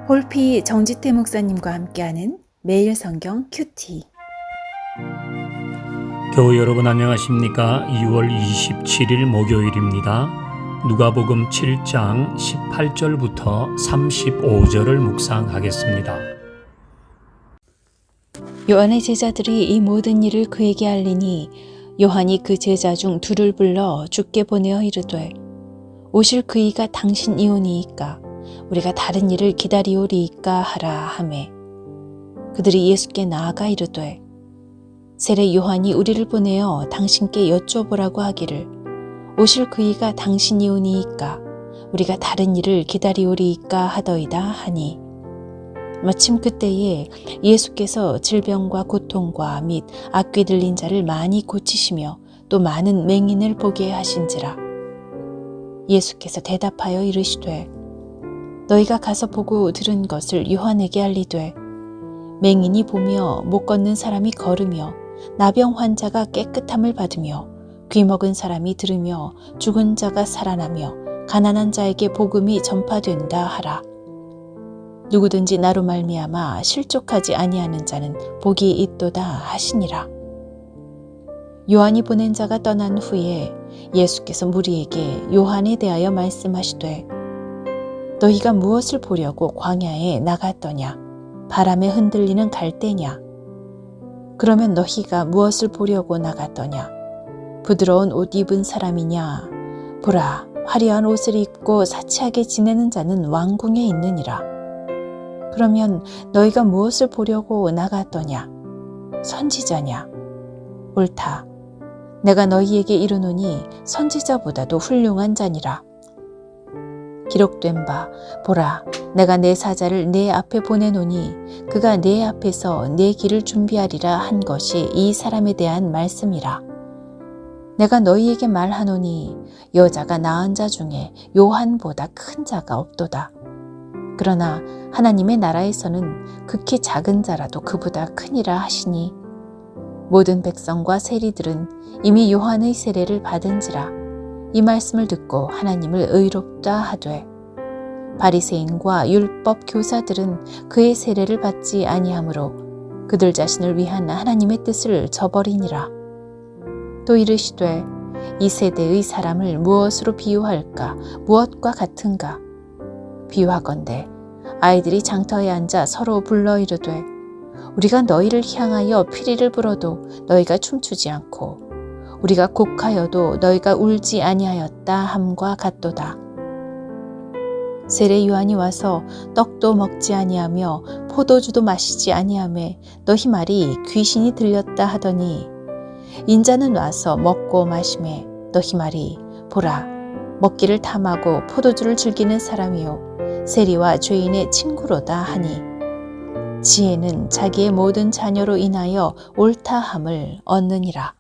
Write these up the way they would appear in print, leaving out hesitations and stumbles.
홀피 정지태 목사님과 함께하는 매일 성경 큐티. 교우 여러분 안녕하십니까? 2월 27일 목요일입니다. 누가복음 7장 18절부터 35절을 묵상하겠습니다. 요한의 제자들이 이 모든 일을 그에게 알리니 요한이 그 제자 중 둘을 불러 주께 보내어 이르되 오실 그이가 당신이오니이까 우리가 다른 일을 기다리오리이까 하라 하매 그들이 예수께 나아가 이르되 세례 요한이 우리를 보내어 당신께 여쭤보라고 하기를 오실 그이가 당신이오니이까 우리가 다른 일을 기다리오리이까 하더이다 하니 마침 그때에 예수께서 질병과 고통과 및 악귀 들린 자를 많이 고치시며 또 많은 맹인을 보게 하신지라. 예수께서 대답하여 이르시되 너희가 가서 보고 들은 것을 요한에게 알리되 맹인이 보며 못 걷는 사람이 걸으며 나병 환자가 깨끗함을 받으며 귀 먹은 사람이 들으며 죽은 자가 살아나며 가난한 자에게 복음이 전파된다 하라. 누구든지 나로 말미암아 실족하지 아니하는 자는 복이 있도다 하시니라. 요한이 보낸 자가 떠난 후에 예수께서 무리에게 요한에 대하여 말씀하시되 너희가 무엇을 보려고 광야에 나갔더냐? 바람에 흔들리는 갈대냐? 그러면 너희가 무엇을 보려고 나갔더냐? 부드러운 옷 입은 사람이냐? 보라, 화려한 옷을 입고 사치하게 지내는 자는 왕궁에 있느니라. 그러면 너희가 무엇을 보려고 나갔더냐? 선지자냐? 옳다. 내가 너희에게 이르노니 선지자보다도 훌륭한 자니라. 기록된 바 보라 내가 내 사자를 내 앞에 보내노니 그가 내 앞에서 내 길을 준비하리라 한 것이 이 사람에 대한 말씀이라. 내가 너희에게 말하노니 여자가 낳은 자 중에 요한보다 큰 자가 없도다. 그러나 하나님의 나라에서는 극히 작은 자라도 그보다 크니라 하시니 모든 백성과 세리들은 이미 요한의 세례를 받은지라. 이 말씀을 듣고 하나님을 의롭다 하되 바리새인과 율법 교사들은 그의 세례를 받지 아니하므로 그들 자신을 위한 하나님의 뜻을 저버리니라. 또 이르시되 이 세대의 사람을 무엇으로 비유할까? 무엇과 같은가? 비유하건대 아이들이 장터에 앉아 서로 불러 이르되 우리가 너희를 향하여 피리를 불어도 너희가 춤추지 않고 우리가 곡하여도 너희가 울지 아니하였다 함과 같도다. 세례 요한이 와서 떡도 먹지 아니하며 포도주도 마시지 아니하매 너희 말이 귀신이 들렸다 하더니 인자는 와서 먹고 마시매 너희 말이 보라 먹기를 탐하고 포도주를 즐기는 사람이요 세리와 죄인의 친구로다 하니 지혜는 자기의 모든 자녀로 인하여 옳다함을 얻느니라.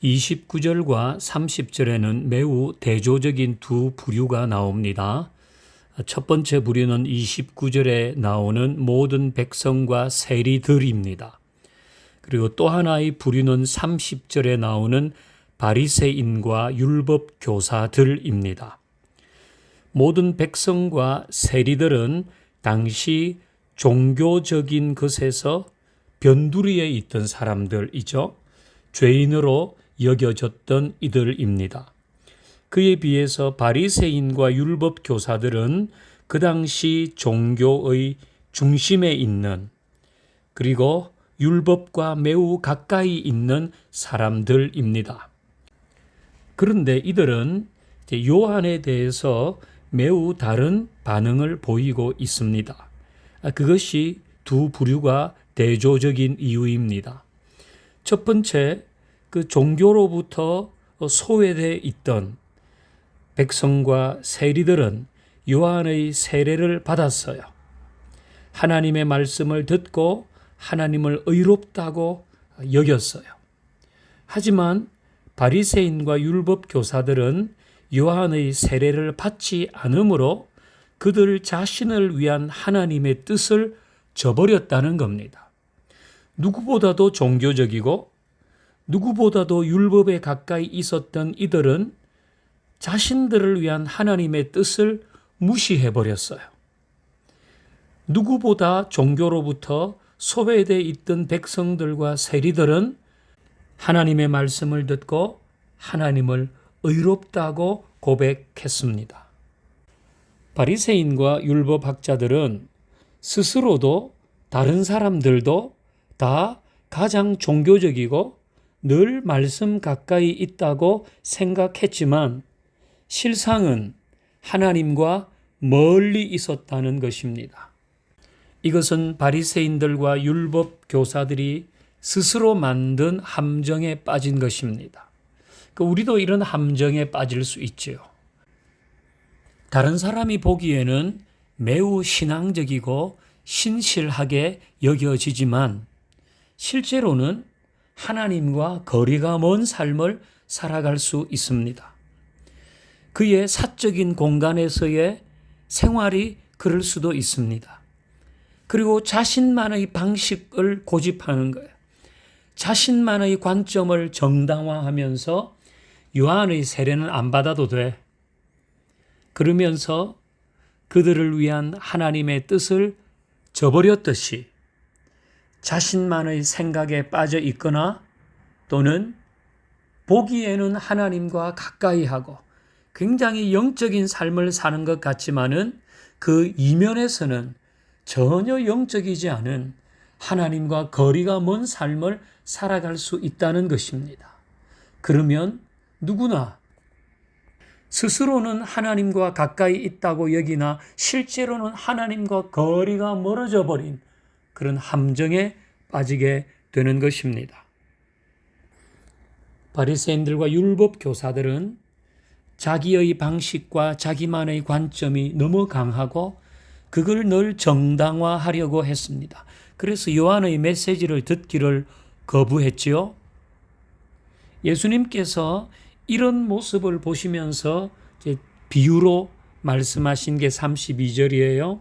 29절과 30절에는 매우 대조적인 두 부류가 나옵니다. 첫 번째 부류는 29절에 나오는 모든 백성과 세리들입니다. 그리고 또 하나의 부류는 30절에 나오는 바리새인과 율법 교사들입니다. 모든 백성과 세리들은 당시 종교적인 것에서 변두리에 있던 사람들이죠. 죄인으로 여겨졌던 이들입니다. 그에 비해서 바리새인과 율법 교사들은 그 당시 종교의 중심에 있는 그리고 율법과 매우 가까이 있는 사람들입니다. 그런데 이들은 요한에 대해서 매우 다른 반응을 보이고 있습니다. 그것이 두 부류가 대조적인 이유입니다. 첫 번째, 그 종교로부터 소외되어 있던 백성과 세리들은 요한의 세례를 받았어요. 하나님의 말씀을 듣고 하나님을 의롭다고 여겼어요. 하지만 바리새인과 율법 교사들은 요한의 세례를 받지 않으므로 그들 자신을 위한 하나님의 뜻을 저버렸다는 겁니다. 누구보다도 종교적이고 누구보다도 율법에 가까이 있었던 이들은 자신들을 위한 하나님의 뜻을 무시해 버렸어요. 누구보다 종교로부터 소외되어 있던 백성들과 세리들은 하나님의 말씀을 듣고 하나님을 의롭다고 고백했습니다. 바리새인과 율법학자들은 스스로도 다른 사람들도 다 가장 종교적이고 늘 말씀 가까이 있다고 생각했지만 실상은 하나님과 멀리 있었다는 것입니다. 이것은 바리새인들과 율법 교사들이 스스로 만든 함정에 빠진 것입니다. 우리도 이런 함정에 빠질 수 있지요. 다른 사람이 보기에는 매우 신앙적이고 신실하게 여겨지지만 실제로는 하나님과 거리가 먼 삶을 살아갈 수 있습니다. 그의 사적인 공간에서의 생활이 그럴 수도 있습니다. 그리고 자신만의 방식을 고집하는 거예요. 자신만의 관점을 정당화하면서 요한의 세례는 안 받아도 돼. 그러면서 그들을 위한 하나님의 뜻을 저버렸듯이 자신만의 생각에 빠져 있거나 또는 보기에는 하나님과 가까이 하고 굉장히 영적인 삶을 사는 것 같지만은 그 이면에서는 전혀 영적이지 않은 하나님과 거리가 먼 삶을 살아갈 수 있다는 것입니다. 그러면 누구나 스스로는 하나님과 가까이 있다고 여기나 실제로는 하나님과 거리가 멀어져 버린 그런 함정에 빠지게 되는 것입니다. 바리새인들과 율법 교사들은 자기의 방식과 자기만의 관점이 너무 강하고 그걸 늘 정당화하려고 했습니다. 그래서 요한의 메시지를 듣기를 거부했지요. 예수님께서 이런 모습을 보시면서 비유로 말씀하신 게 32절이에요.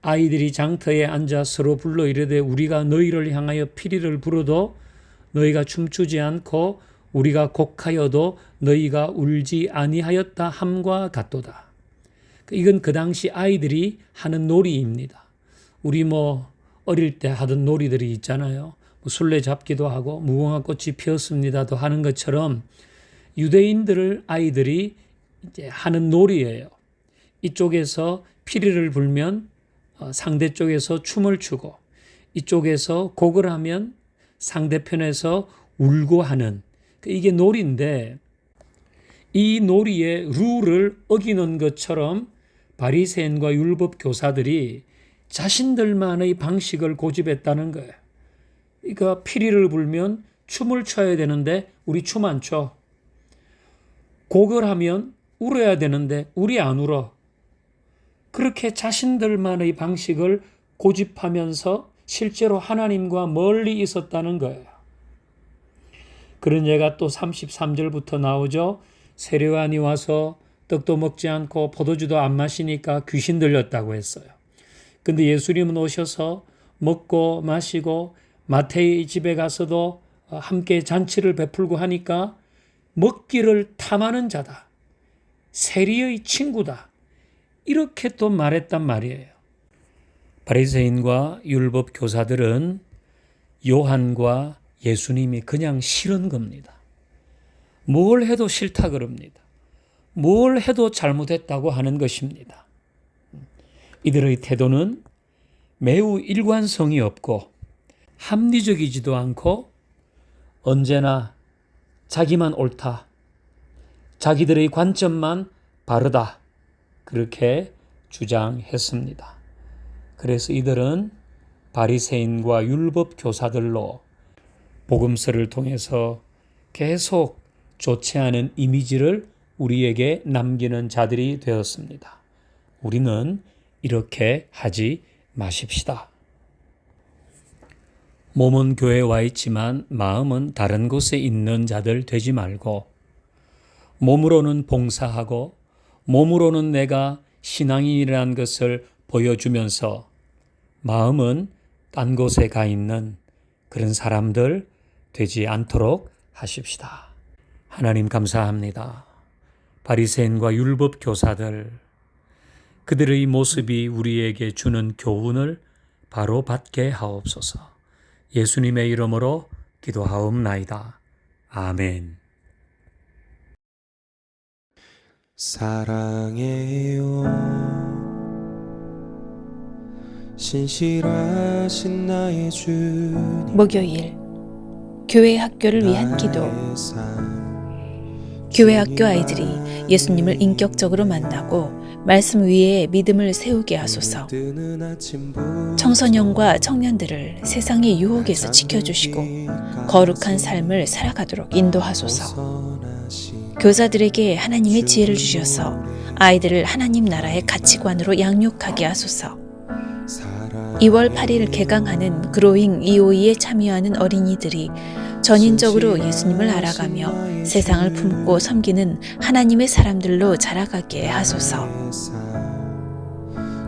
아이들이 장터에 앉아 서로 불러 이르되 우리가 너희를 향하여 피리를 불어도 너희가 춤추지 않고 우리가 곡하여도 너희가 울지 아니하였다 함과 같도다. 이건 그 당시 아이들이 하는 놀이입니다. 우리 어릴 때 하던 놀이들이 있잖아요. 술래잡기도 하고 무궁화 꽃이 피었습니다도 하는 것처럼 유대인들을 아이들이 이제 하는 놀이예요. 이쪽에서 피리를 불면 상대 쪽에서 춤을 추고 이쪽에서 곡을 하면 상대편에서 울고 하는 이게 놀이인데 이 놀이의 룰을 어기는 것처럼 바리새인과 율법 교사들이 자신들만의 방식을 고집했다는 거예요. 그러니까 피리를 불면 춤을 춰야 되는데 우리 춤 안 춰. 곡을 하면 울어야 되는데 우리 안 울어. 그렇게 자신들만의 방식을 고집하면서 실제로 하나님과 멀리 있었다는 거예요. 그런 예가 또 33절부터 나오죠. 세례요한이 와서 떡도 먹지 않고 포도주도 안 마시니까 귀신 들렸다고 했어요. 근데 예수님은 오셔서 먹고 마시고 마태의 집에 가서도 함께 잔치를 베풀고 하니까 먹기를 탐하는 자다. 세리의 친구다. 이렇게 또 말했단 말이에요. 바리새인과 율법 교사들은 요한과 예수님이 그냥 싫은 겁니다. 뭘 해도 싫다 그럽니다. 뭘 해도 잘못했다고 하는 것입니다. 이들의 태도는 매우 일관성이 없고 합리적이지도 않고 언제나 자기만 옳다. 자기들의 관점만 바르다. 그렇게 주장했습니다. 그래서 이들은 바리새인과 율법 교사들로 복음서를 통해서 계속 좋지 않은 이미지를 우리에게 남기는 자들이 되었습니다. 우리는 이렇게 하지 마십시다. 몸은 교회에 와 있지만 마음은 다른 곳에 있는 자들 되지 말고 몸으로는 봉사하고 몸으로는 내가 신앙인이라는 것을 보여주면서 마음은 딴 곳에 가 있는 그런 사람들 되지 않도록 하십시다. 하나님 감사합니다. 바리새인과 율법 교사들, 그들의 모습이 우리에게 주는 교훈을 바로 받게 하옵소서. 예수님의 이름으로 기도하옵나이다. 아멘. 사랑해요 신실하신 나의 주님 목요일 교회 학교를 위한 기도. 나의 삶 교회 학교 아이들이 예수님을 인격적으로 만나고 말씀 위에 믿음을 세우게 하소서. 뜨는 아침부터 청소년과 청년들을 세상의 유혹에서 지켜주시고 거룩한 삶을 살아가도록 인도하소서. 벗어나신 교사들에게 하나님의 지혜를 주셔서 아이들을 하나님 나라의 가치관으로 양육하게 하소서. 2월 8일 개강하는 그로잉 EOE에 참여하는 어린이들이 전인적으로 예수님을 알아가며 세상을 품고 섬기는 하나님의 사람들로 자라가게 하소서.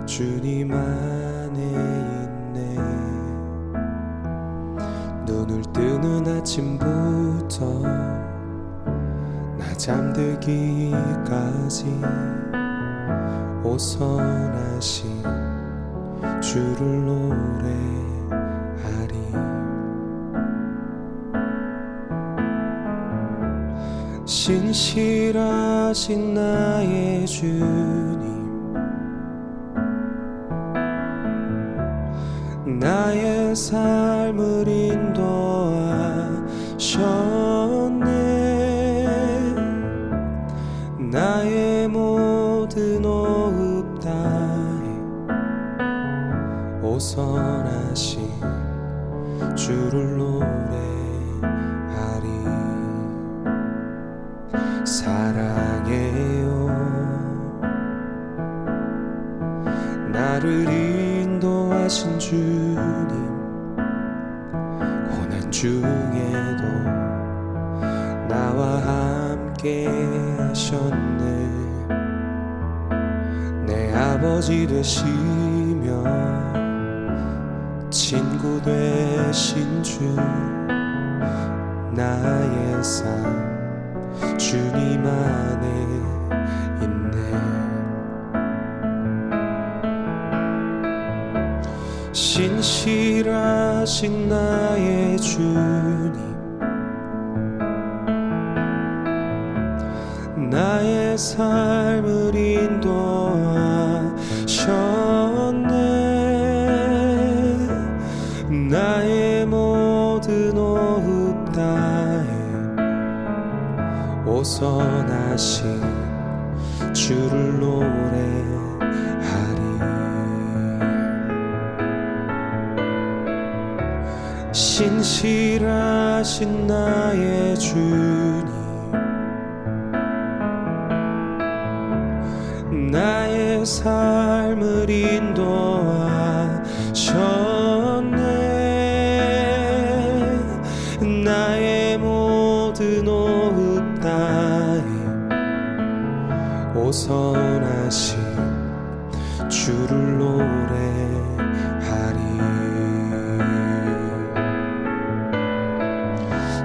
주님 안에 있네 눈을 뜨는 아침부터 나 잠들기까지 오선하신 주를 노래하리 신실하신 나의 주님 나의 삶을 인도하셨네 나의 모든 호흡 다해 오선하신 주를 노래하리 사랑해요 나를 인도하신 주님 고난 중에도 나와 함께 하셨네 내 아버지 되시며 친구 되신 주 나의 삶 주님 안에 있네 신실하신 나의 주님 나의 삶을 인도하셨네 나의 모든 호흡 다해 오선하신 주를 노래하리 신실하신 나의 주님 나의 삶을 인도하셨네 나의 모든 호흡 다해 오선하신 주를 노래하리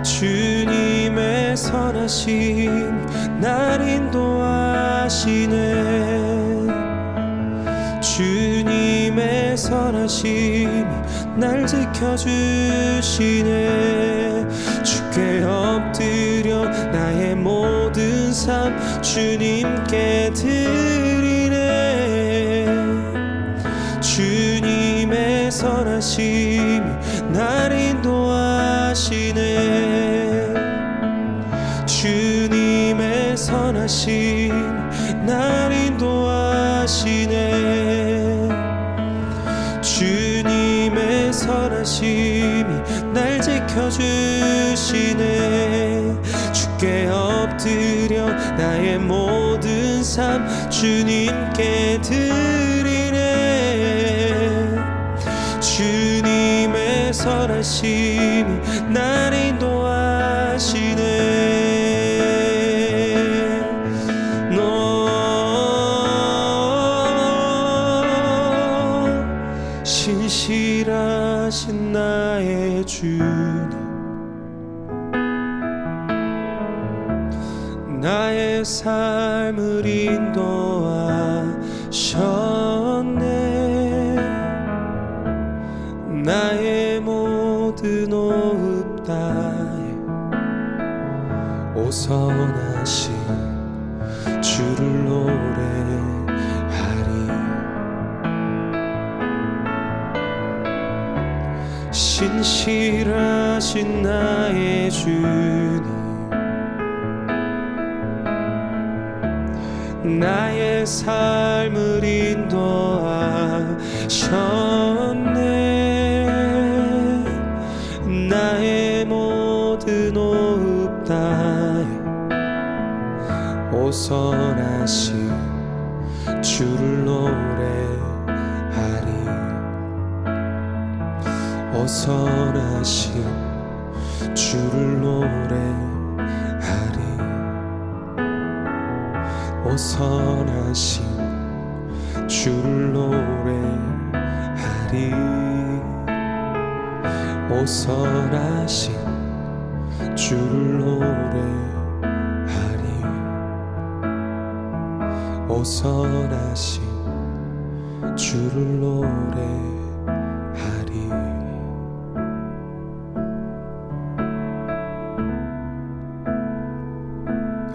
주님의 선하심 날 인도하시네 주님의 선하심이 날 지켜주시네 주께 엎드려 나의 모든 삶 주님께 드리네 주님의 선하심이 날 인도하시네 주님의 선하심 날 인도하시네 주님의 선하심이 날 지켜주시네 주께 엎드려 나의 모든 삶 주님께 드리네 주님의 선하심이 날 인도하시네 신실하신 나의 주님 나의 삶을 인도하셨네. 나의 모든 호흡 다해 오선하신 주를 노래하리. 신실하신 나의 주님, 나의 삶을 인도하셨네. 나의 모든 호흡 다해 오선하신 주를 노래하리. 오선하신 주를 노래하리. 오선하신 주를 노래하리. 오선하신 주를 노래하리. 오선하신 주를 노래하리.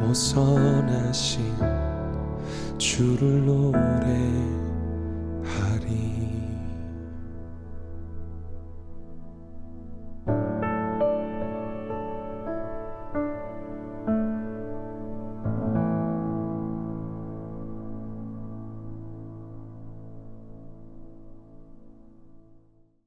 오선하신 주를 노래하리.